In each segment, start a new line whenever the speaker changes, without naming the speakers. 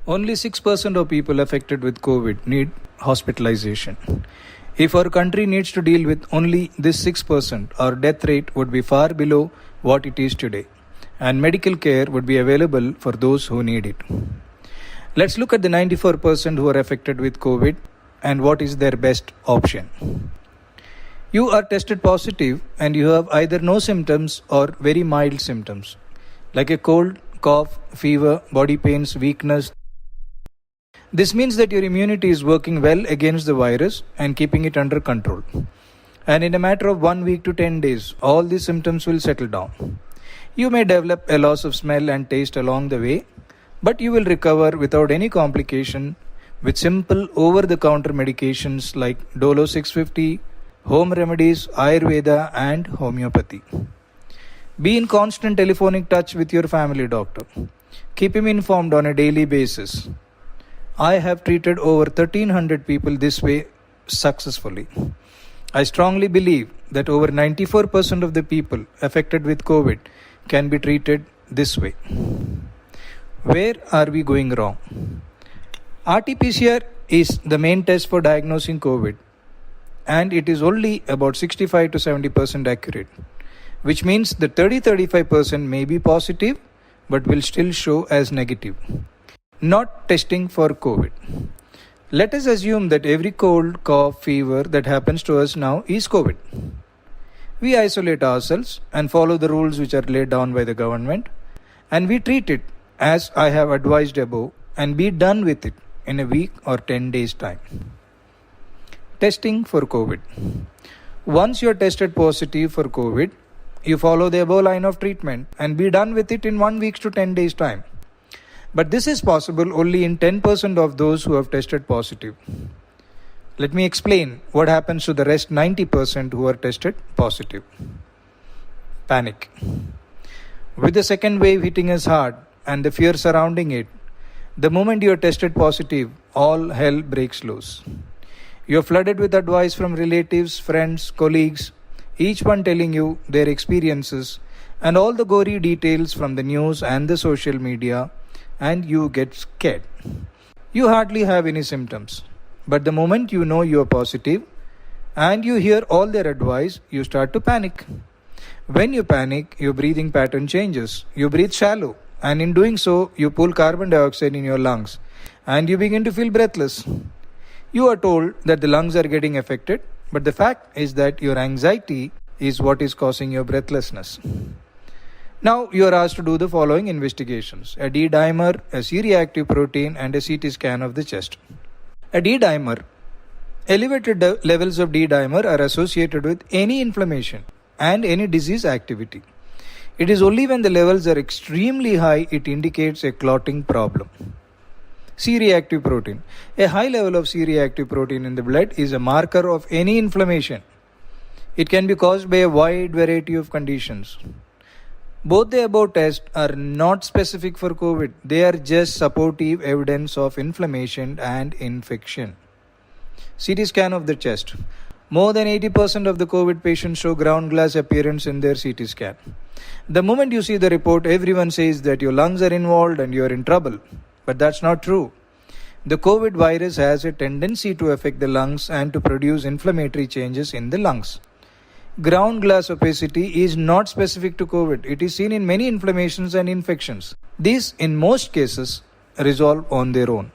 Only 6% of people affected with COVID need hospitalization. If our country needs to deal with only this 6%, our death rate would be far below what it is today, and medical care would be available for those who need it. Let's look at the 94% who are affected with COVID and what is their best option. You are tested positive and you have either no symptoms or very mild symptoms, like a cold, cough, fever, body pains, weakness. This means that your immunity is working well against the virus and keeping it under control. And in a matter of 1 week to 10 days, all these symptoms will settle down. You may develop a loss of smell and taste along the way, but you will recover without any complication with simple over-the-counter medications like Dolo 650, home remedies, Ayurveda and homeopathy. Be in constant telephonic touch with your family doctor. Keep him informed on a daily basis. I have treated over 1300 people this way successfully. I strongly believe that over 94% of the people affected with COVID can be treated this way. Where are we going wrong? RT-PCR is the main test for diagnosing COVID, and it is only about 65 to 70% accurate, which means the 30-35% may be positive but will still show as negative. Not testing for COVID. Let us assume that every cold, cough, fever that happens to us now is COVID. We isolate ourselves and follow the rules which are laid down by the government, and we treat it as I have advised above and be done with it in a week or 10 days time. Testing for COVID. Once you are tested positive for COVID, you follow the above line of treatment and be done with it in 1 week to 10 days time. But this is possible only in 10% of those who have tested positive. Let me explain what happens to the rest 90% who are tested positive. Panic. With the second wave hitting us hard and the fear surrounding it, the moment you are tested positive, all hell breaks loose. You are flooded with advice from relatives, friends, colleagues, each one telling you their experiences and all the gory details from the news and the social media, and you get scared. You hardly have any symptoms, but the moment you know you are positive and you hear all their advice, you start to panic. When you panic, your breathing pattern changes. You breathe shallow, and in doing so, you pull carbon dioxide in your lungs and you begin to feel breathless. You are told that the lungs are getting affected, but the fact is that your anxiety is what is causing your breathlessness. Now you are asked to do the following investigations: a D-dimer, a C-reactive protein, and a CT scan of the chest. A D-dimer. Elevated levels of D-dimer are associated with any inflammation and any disease activity. It is only when the levels are extremely high it indicates a clotting problem. C-reactive protein. A high level of C-reactive protein in the blood is a marker of any inflammation. It can be caused by a wide variety of conditions. Both the above tests are not specific for COVID. They are just supportive evidence of inflammation and infection. CT scan of the chest. More than 80% of the COVID patients show ground glass appearance in their CT scan. The moment you see the report, everyone says that your lungs are involved and you are in trouble. But that's not true. The COVID virus has a tendency to affect the lungs and to produce inflammatory changes in the lungs. Ground glass opacity is not specific to COVID. It is seen in many inflammations and infections. These, in most cases, resolve on their own.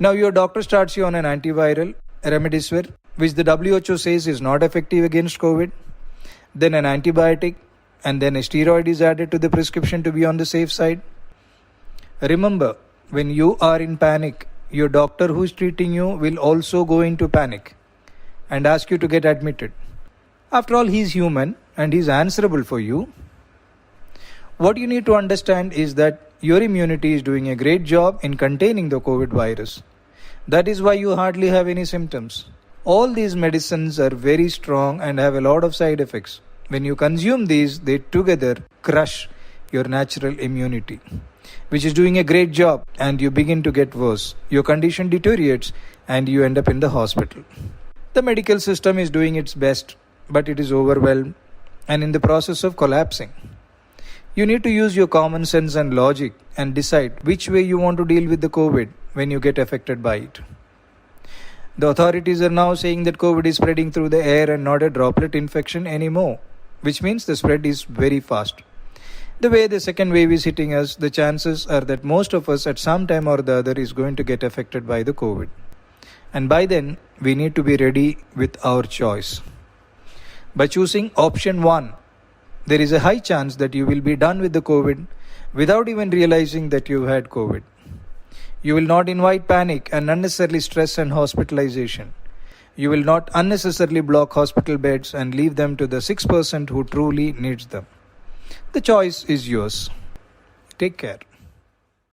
Now your doctor starts you on an antiviral, remdesivir, which the WHO says is not effective against COVID, then an antibiotic, and then a steroid is added to the prescription to be on the safe side. Remember, when you are in panic, your doctor who is treating you will also go into panic and ask you to get admitted. After all, he is human and he is answerable for you. What you need to understand is that your immunity is doing a great job in containing the COVID virus. That is why you hardly have any symptoms. All these medicines are very strong and have a lot of side effects. When you consume these, they together crush your natural immunity, which is doing a great job, and you begin to get worse. Your condition deteriorates and you end up in the hospital. The medical system is doing its best, but it is overwhelmed and in the process of collapsing. You need to use your common sense and logic and decide which way you want to deal with the COVID when you get affected by it. The authorities are now saying that COVID is spreading through the air and not a droplet infection anymore, which means the spread is very fast. The way the second wave is hitting us, the chances are that most of us at some time or the other is going to get affected by the COVID. And by then, we need to be ready with our choice. By choosing option 1, there is a high chance that you will be done with the COVID without even realizing that you had COVID. You will not invite panic and unnecessarily stress and hospitalization. You will not unnecessarily block hospital beds and leave them to the 6% who truly needs them. The choice is yours. Take care.